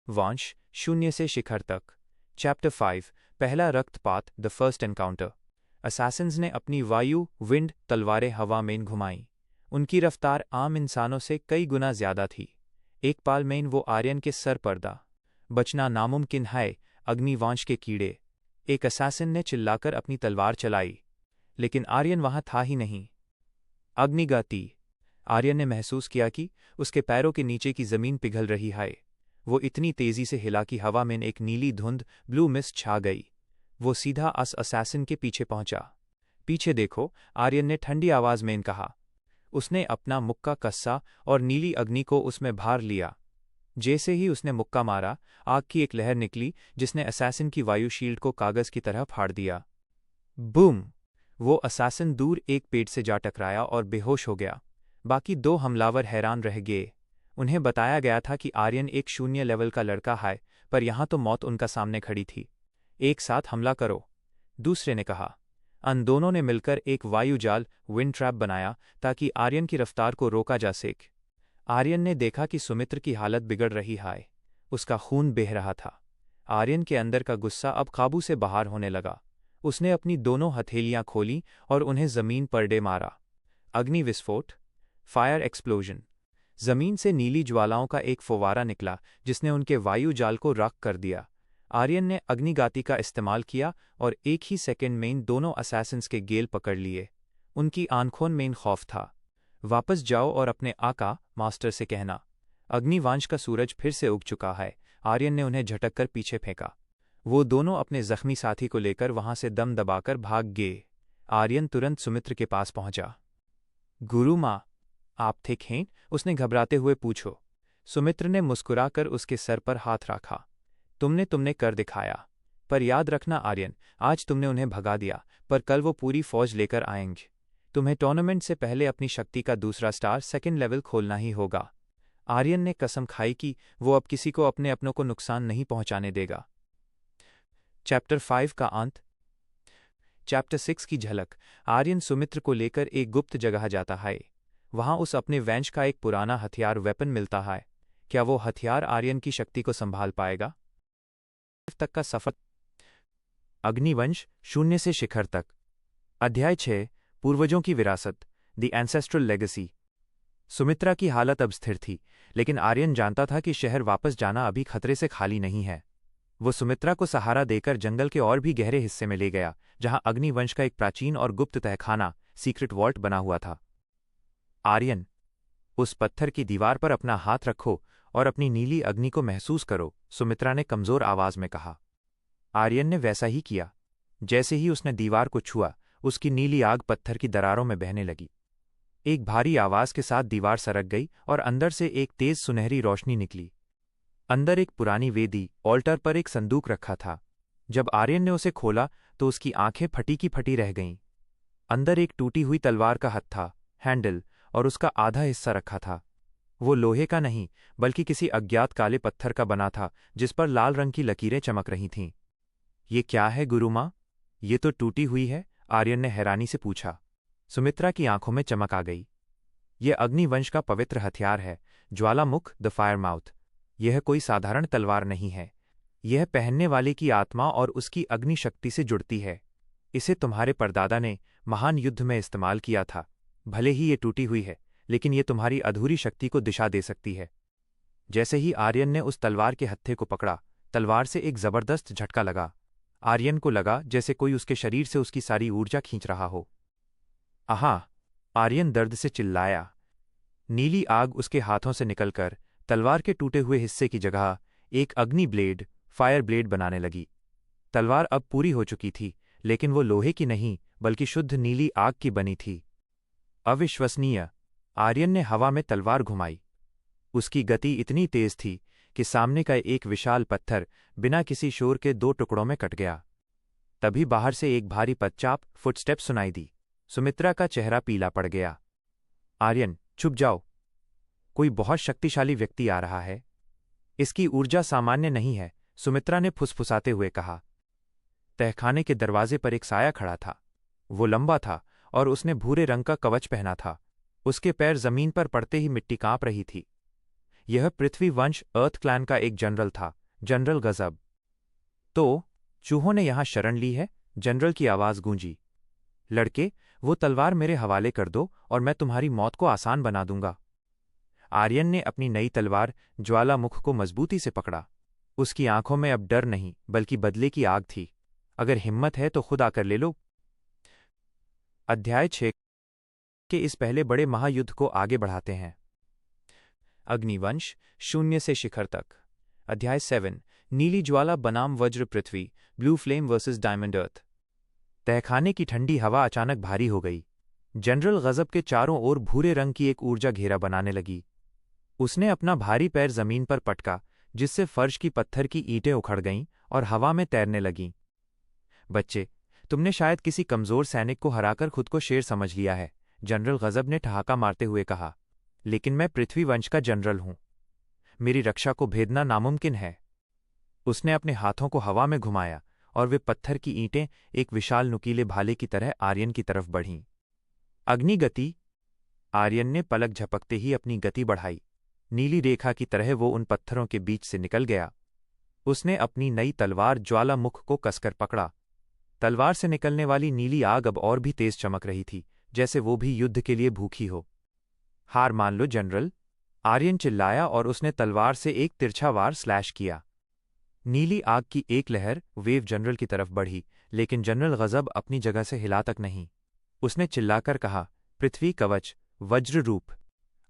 वांश शून्य से शिखर तक। चैप्टर 5 पहला रक्तपात द फर्स्ट एनकाउंटर। असैसिन्स ने अपनी वायु विंड तलवारें हवा में घुमाईं। उनकी रफ्तार आम इंसानों से कई गुना ज्यादा थी। एक पाल में वो आर्यन के सर पर दा। बचना नामुमकिन है, अग्निवांश के कीड़े। एक असैसिन ने चिल्लाकर अपनी तलवार चलाई, लेकिन आर्यन वहां था ही नहीं। अग्निगति। आर्यन ने महसूस किया कि उसके पैरों के नीचे की जमीन पिघल रही है। वो इतनी तेजी से हिला कि हवा में एक नीली धुंध ब्लू मिस्ट छा गई। वो सीधा असैसिन के पीछे पहुंचा। पीछे देखो, आर्यन ने ठंडी आवाज में कहा। उसने अपना मुक्का कस्सा और नीली अग्नि को उसमें भार लिया। जैसे ही उसने मुक्का मारा, आग की एक लहर निकली जिसने असैसिन की वायु शील्ड को कागज की तरह फाड़ दिया। बूम! वो असैसिन दूर एक पेड़ से जा टकराया और बेहोश हो गया। बाकी दो हमलावर हैरान रह गए। उन्हें बताया गया था कि आर्यन एक शून्य लेवल का लड़का है, पर यहां तो मौत उनका सामने खड़ी थी। एक साथ हमला करो, दूसरे ने कहा। अन दोनों ने मिलकर एक वायुजाल विंड ट्रैप बनाया ताकि आर्यन की रफ्तार को रोका जा सके। आर्यन ने देखा कि सुमित्र की हालत बिगड़ रही है। उसका खून बह रहा था। आर्यन के अंदर का गुस्सा अब काबू से बाहर होने लगा। उसने अपनी दोनों हथेलियां खोलीं और उन्हें जमीन पर डे मारा। अग्नि विस्फोट, फायर एक्सप्लोजन। जमीन से नीली ज्वालाओं का एक फव्वारा निकला जिसने उनके वायुजाल को राख कर दिया। आर्यन ने अग्निगाती का इस्तेमाल किया और एक ही सेकंड में इन दोनों असैसिन्स के गेल पकड़ लिए। उनकी आंखों में खौफ था। वापस जाओ और अपने आका मास्टर से कहना, अग्निवांश का सूरज फिर से उग चुका है। आर्यन ने उन्हें झटक कर पीछे फेंका। वो दोनों अपने जख्मी साथी को लेकर वहां से दम दबाकर भाग गए। आर्यन तुरंत सुमित्र के पास पहुंचा। गुरु माँ, आप ठीक हैं? उसने घबराते हुए पूछो। सुमित्र ने मुस्कुराकर उसके सर पर हाथ रखा। तुमने कर दिखाया। पर याद रखना आर्यन, आज तुमने उन्हें भगा दिया, पर कल वो पूरी फौज लेकर आएंगे। तुम्हें टूर्नामेंट से पहले अपनी शक्ति का दूसरा स्टार सेकंड लेवल खोलना ही होगा। आर्यन ने कसम खाई कि वो अब किसी को अपने अपनों को नुकसान नहीं पहुंचाने देगा। चैप्टर 5 का अंत। चैप्टर 6 की झलक। आर्यन सुमित्र को लेकर एक गुप्त जगह जाता है। वहां उस अपने वंश का एक पुराना हथियार वेपन मिलता है। क्या वो हथियार आर्यन की शक्ति को संभाल पाएगा? तक का सफर। अग्निवंश शून्य से शिखर तक। अध्याय 6 पूर्वजों की विरासत द एंसेस्ट्रल लेगेसी। सुमित्रा की हालत अब स्थिर थी, लेकिन आर्यन जानता था कि शहर वापस जाना अभी खतरे से खाली नहीं है। वो सुमित्रा को सहारा देकर जंगल के और भी गहरे हिस्से में ले गया, जहां अग्निवंश का एक प्राचीन और गुप्त तहखाना सीक्रेट वॉल्ट बना हुआ था। आर्यन, उस पत्थर की दीवार पर अपना हाथ रखो और अपनी नीली अग्नि को महसूस करो, सुमित्रा ने कमजोर आवाज में कहा। आर्यन ने वैसा ही किया। जैसे ही उसने दीवार को छुआ, उसकी नीली आग पत्थर की दरारों में बहने लगी। एक भारी आवाज के साथ दीवार सरक गई और अंदर से एक तेज सुनहरी रोशनी निकली। अंदर एक पुरानी वेदी ऑल्टर पर एक संदूक रखा था। जब आर्यन ने उसे खोला तो उसकी आंखें फटी की फटी रह गईं। अंदर एक टूटी हुई तलवार का हत्था, हैंडल और उसका आधा हिस्सा रखा था। वो लोहे का नहीं, बल्कि किसी अज्ञात काले पत्थर का बना था, जिस पर लाल रंग की लकीरें चमक रही थीं। ये क्या है गुरु माँ? ये तो टूटी हुई है, आर्यन ने हैरानी से पूछा। सुमित्रा की आंखों में चमक आ गई। यह अग्निवंश का पवित्र हथियार है, ज्वालामुख द फायर माउथ। यह कोई साधारण तलवार नहीं है। यह पहनने वाले की आत्मा और उसकी अग्नि शक्ति से जुड़ती है। इसे तुम्हारे परदादा ने महान युद्ध में इस्तेमाल किया था। भले ही ये टूटी हुई है, लेकिन ये तुम्हारी अधूरी शक्ति को दिशा दे सकती है। जैसे ही आर्यन ने उस तलवार के हत्थे को पकड़ा, तलवार से एक जबरदस्त झटका लगा। आर्यन को लगा जैसे कोई उसके शरीर से उसकी सारी ऊर्जा खींच रहा हो। आहा! आर्यन दर्द से चिल्लाया। नीली आग उसके हाथों से निकलकर तलवार के टूटे हुए हिस्से की जगह एक अग्नि ब्लेड, फायर ब्लेड बनाने लगी। तलवार अब पूरी हो चुकी थी, लेकिन वो लोहे की नहीं, बल्कि शुद्ध नीली आग की बनी थी। अविश्वसनीय! आर्यन ने हवा में तलवार घुमाई। उसकी गति इतनी तेज थी कि सामने का एक विशाल पत्थर बिना किसी शोर के दो टुकड़ों में कट गया। तभी बाहर से एक भारी पदचाप फुटस्टेप सुनाई दी। सुमित्रा का चेहरा पीला पड़ गया। आर्यन, छुप जाओ। कोई बहुत शक्तिशाली व्यक्ति आ रहा है। इसकी ऊर्जा सामान्य नहीं है, सुमित्रा ने फुसफुसाते हुए कहा। तहखाने के दरवाजे पर एक साया खड़ा था। वो लंबा था और उसने भूरे रंग का कवच पहना था। उसके पैर जमीन पर पड़ते ही मिट्टी कांप रही थी। यह पृथ्वी वंश अर्थ क्लैन का एक जनरल था, जनरल गजब। तो चूहों ने यहां शरण ली है? जनरल की आवाज गूंजी। लड़के, वो तलवार मेरे हवाले कर दो और मैं तुम्हारी मौत को आसान बना दूंगा। आर्यन ने अपनी नई तलवार ज्वालामुख को मजबूती से पकड़ा। उसकी आंखों में अब डर नहीं बल्कि बदले की आग थी। अगर हिम्मत है तो खुद आकर ले लो। अध्याय 6 के इस पहले बड़े महायुद्ध को आगे बढ़ाते हैं। अग्निवंश, शून्य से शिखर तक। अध्याय 7, नीली ज्वाला बनाम वज्र पृथ्वी, ब्लू फ्लेम वर्सेस डायमंड अर्थ। तहखाने की ठंडी हवा अचानक भारी हो गई। जनरल गजब के चारों ओर भूरे रंग की एक ऊर्जा घेरा बनाने लगी। उसने अपना भारी पैर जमीन पर पटका, जिससे फर्श की पत्थर की ईंटें उखड़ गईं और हवा में तैरने लगीं। बच्चे, तुमने शायद किसी कमजोर सैनिक को हराकर खुद को शेर समझ लिया है, जनरल गजब ने ठहाका मारते हुए कहा। लेकिन मैं पृथ्वी वंश का जनरल हूं। मेरी रक्षा को भेदना नामुमकिन है। उसने अपने हाथों को हवा में घुमाया और वे पत्थर की ईंटें एक विशाल नुकीले भाले की तरह आर्यन की तरफ बढ़ीं। अग्निगति। आर्यन ने पलक झपकते ही अपनी गति बढ़ाई। नीली रेखा की तरह वो उन पत्थरों के बीच से निकल गया। उसने अपनी नई तलवार ज्वालामुख को कसकर पकड़ा। तलवार से निकलने वाली नीली आग अब और भी तेज चमक रही थी, जैसे वो भी युद्ध के लिए भूखी हो। हार मान लो जनरल, आर्यन चिल्लाया और उसने तलवार से एक तिरछा वार स्लैश किया। नीली आग की एक लहर वेव जनरल की तरफ बढ़ी, लेकिन जनरल गजब अपनी जगह से हिला तक नहीं। उसने चिल्लाकर कहा, पृथ्वी कवच, वज्र रूप।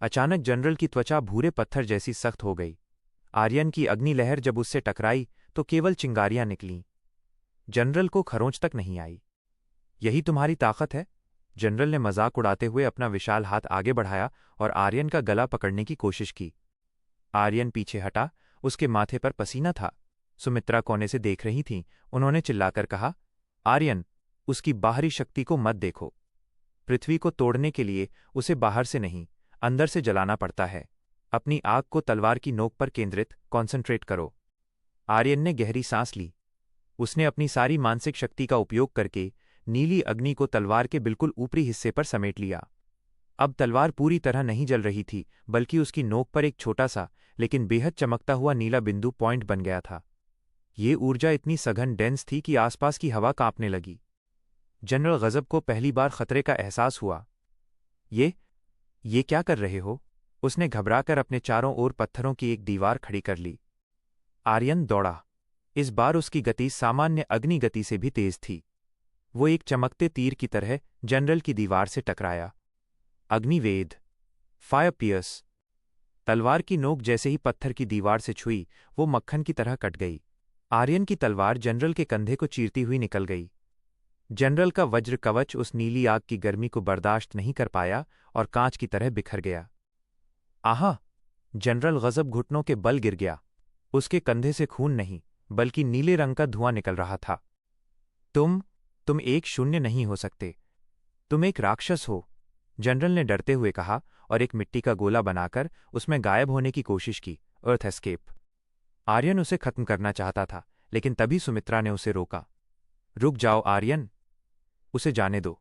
अचानक जनरल की त्वचा भूरे पत्थर जैसी सख्त हो गई। आर्यन की अग्नि लहर जब उससे टकराई तो केवल चिंगारियां निकलीं। जनरल को खरोंच तक नहीं आई। यही तुम्हारी ताकत है? जनरल ने मजाक उड़ाते हुए अपना विशाल हाथ आगे बढ़ाया और आर्यन का गला पकड़ने की कोशिश की। आर्यन पीछे हटा, उसके माथे पर पसीना था। सुमित्रा कोने से देख रही थीं। उन्होंने चिल्लाकर कहा, आर्यन, उसकी बाहरी शक्ति को मत देखो। पृथ्वी को तोड़ने के लिए उसे बाहर से नहीं, अंदर से जलाना पड़ता है। अपनी आग को तलवार की नोक पर केंद्रित, कॉन्सेंट्रेट करो। आर्यन ने गहरी सांस ली। उसने अपनी सारी मानसिक शक्ति का उपयोग करके नीली अग्नि को तलवार के बिल्कुल ऊपरी हिस्से पर समेट लिया। अब तलवार पूरी तरह नहीं जल रही थी, बल्कि उसकी नोक पर एक छोटा सा लेकिन बेहद चमकता हुआ नीला बिंदु पॉइंट बन गया था। ये ऊर्जा इतनी सघन डेंस थी कि आसपास की हवा कांपने लगी। जनरल गजब को पहली बार खतरे का एहसास हुआ। ये क्या कर रहे हो? उसने घबराकर अपने चारों ओर पत्थरों की एक दीवार खड़ी कर ली। आर्यन दौड़ा। इस बार उसकी गति सामान्य अग्नि गति से भी तेज थी। वो एक चमकते तीर की तरह जनरल की दीवार से टकराया। अग्निवेद, फायर पियर्स। तलवार की नोक जैसे ही पत्थर की दीवार से छुई, वो मक्खन की तरह कट गई। आर्यन की तलवार जनरल के कंधे को चीरती हुई निकल गई। जनरल का वज्र कवच उस नीली आग की गर्मी को बर्दाश्त नहीं कर पाया और कांच की तरह बिखर गया। आहा! जनरल गजब घुटनों के बल गिर गया। उसके कंधे से खून नहीं, बल्कि नीले रंग का धुआं निकल रहा था। तुम एक शून्य नहीं हो सकते। तुम एक राक्षस हो, जनरल ने डरते हुए कहा और एक मिट्टी का गोला बनाकर उसमें गायब होने की कोशिश की। Earth escape. आर्यन उसे खत्म करना चाहता था, लेकिन तभी सुमित्रा ने उसे रोका। रुक जाओ आर्यन, उसे जाने दो।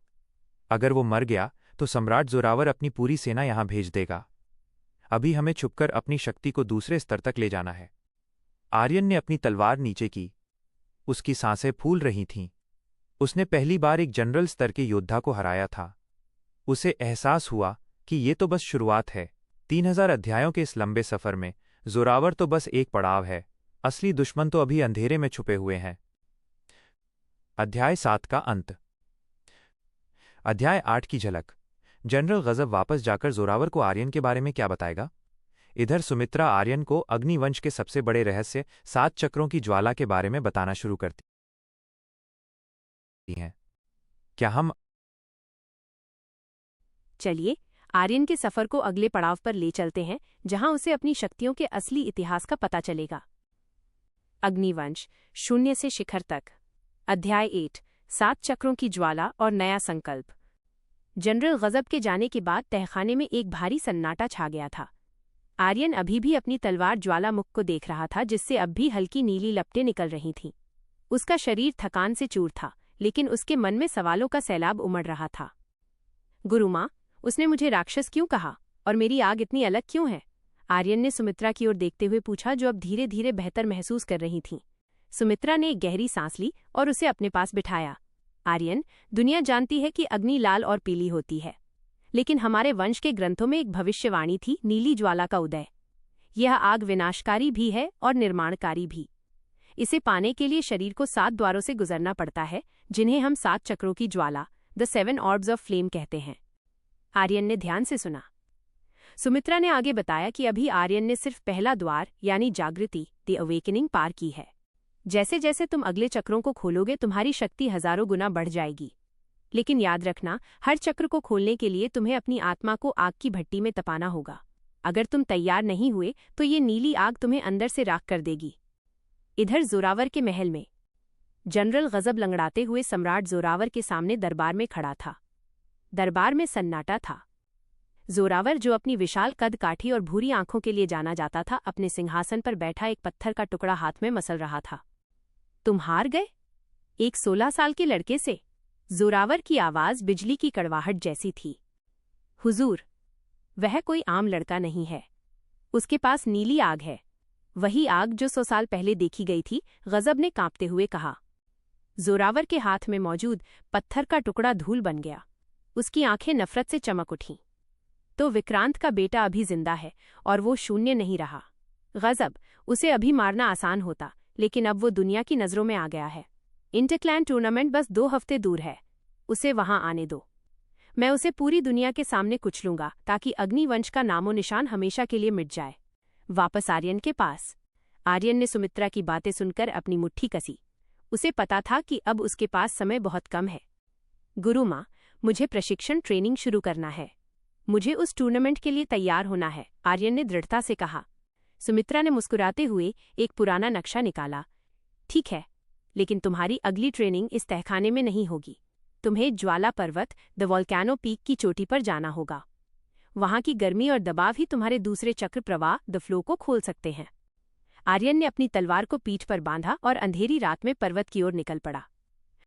अगर वो मर गया तो सम्राट जोरावर अपनी पूरी सेना यहां भेज देगा। अभी हमें छुपकर अपनी शक्ति को दूसरे स्तर तक ले जाना है। आर्यन ने अपनी तलवार नीचे की। उसकी सांसें फूल रही थीं। उसने पहली बार एक जनरल स्तर के योद्धा को हराया था। उसे एहसास हुआ कि ये तो बस शुरुआत है। 3000 अध्यायों के इस लंबे सफर में जोरावर तो बस एक पड़ाव है। असली दुश्मन तो अभी अंधेरे में छुपे हुए हैं। अध्याय 7 का अंत। अध्याय 8 की झलक। जनरल गजब वापस जाकर जोरावर को आर्यन के बारे में क्या बताएगा? इधर सुमित्रा आर्यन को अग्निवंश के सबसे बड़े रहस्य 7 चक्रों की ज्वाला के बारे में बताना शुरू करती हैं। क्या हम चलिए आर्यन के सफर को अगले पड़ाव पर ले चलते हैं, जहां उसे अपनी शक्तियों के असली इतिहास का पता चलेगा। अग्निवंश, शून्य से शिखर तक। अध्याय 8, 7 चक्रों की ज्वाला और नया संकल्प। जनरल गजब के जाने के बाद तहखाने में एक भारी सन्नाटा छा गया था। आर्यन अभी भी अपनी तलवार ज्वालामुख को देख रहा था, जिससे अब भी हल्की नीली लपटें निकल रही थीं। उसका शरीर थकान से चूर था, लेकिन उसके मन में सवालों का सैलाब उमड़ रहा था। गुरुमाँ, उसने मुझे राक्षस क्यों कहा और मेरी आग इतनी अलग क्यों है? आर्यन ने सुमित्रा की ओर देखते हुए पूछा, जो अब धीरे धीरे बेहतर महसूस कर रही थीं। सुमित्रा ने एक गहरी सांस ली और उसे अपने पास बिठाया। आर्यन, दुनिया जानती है कि अग्नि लाल और पीली होती है, लेकिन हमारे वंश के ग्रंथों में एक भविष्यवाणी थी, नीली ज्वाला का उदय। यह आग विनाशकारी भी है और निर्माणकारी भी। इसे पाने के लिए शरीर को 7 द्वारों से गुजरना पड़ता है, जिन्हें हम 7 चक्रों की ज्वाला, द 7 ऑर्ब्स ऑफ फ्लेम कहते हैं। आर्यन ने ध्यान से सुना। सुमित्रा ने आगे बताया कि अभी आर्यन ने सिर्फ पहला द्वार यानी जागृति, द अवेकनिंग, पार की है। जैसे जैसे तुम अगले चक्रों को खोलोगे तुम्हारी शक्ति हजारों गुना बढ़ जाएगी। लेकिन याद रखना, हर चक्र को खोलने के लिए तुम्हें अपनी आत्मा को आग की भट्टी में तपाना होगा। अगर तुम तैयार नहीं हुए तो ये नीली आग तुम्हें अंदर से राख कर देगी। इधर जोरावर के महल में जनरल गजब लंगड़ाते हुए सम्राट जोरावर के सामने दरबार में खड़ा था। दरबार में सन्नाटा था। जोरावर, जो अपनी विशाल कद काठी और भूरी आंखों के लिए जाना जाता था, अपने सिंहासन पर बैठा एक पत्थर का टुकड़ा हाथ में मसल रहा था। तुम हार गए? एक 16 साल के लड़के से? जोरावर की आवाज बिजली की कड़वाहट जैसी थी। हुजूर, वह कोई आम लड़का नहीं है। उसके पास नीली आग है, वही आग जो 100 साल पहले देखी गई थी, गजब ने कांपते हुए कहा। जोरावर के हाथ में मौजूद पत्थर का टुकड़ा धूल बन गया। उसकी आंखें नफरत से चमक उठीं। तो विक्रांत का बेटा अभी जिंदा है और वो शून्य नहीं रहा। गजब, उसे अभी मारना आसान होता, लेकिन अब वो दुनिया की नजरों में आ गया है। इंटरक्लैन टूर्नामेंट बस 2 हफ्ते दूर है। उसे वहां आने दो। मैं उसे पूरी दुनिया के सामने कुचलूंगा, ताकि अग्निवंश का नामो निशान हमेशा के लिए मिट जाए। वापस आर्यन के पास। आर्यन ने सुमित्रा की बातें सुनकर अपनी मुट्ठी कसी। उसे पता था कि अब उसके पास समय बहुत कम है। गुरु माँ, मुझे प्रशिक्षण ट्रेनिंग शुरू करना है। मुझे उस टूर्नामेंट के लिए तैयार होना है, आर्यन ने दृढ़ता से कहा। सुमित्रा ने मुस्कुराते हुए एक पुराना नक्शा निकाला। ठीक है, लेकिन तुम्हारी अगली ट्रेनिंग इस तहखाने में नहीं होगी। तुम्हें ज्वाला पर्वत, द वोल्केनो पीक की चोटी पर जाना होगा। वहां की गर्मी और दबाव ही तुम्हारे दूसरे चक्र प्रवाह, द फ्लो, को खोल सकते हैं। आर्यन ने अपनी तलवार को पीठ पर बांधा और अंधेरी रात में पर्वत की ओर निकल पड़ा।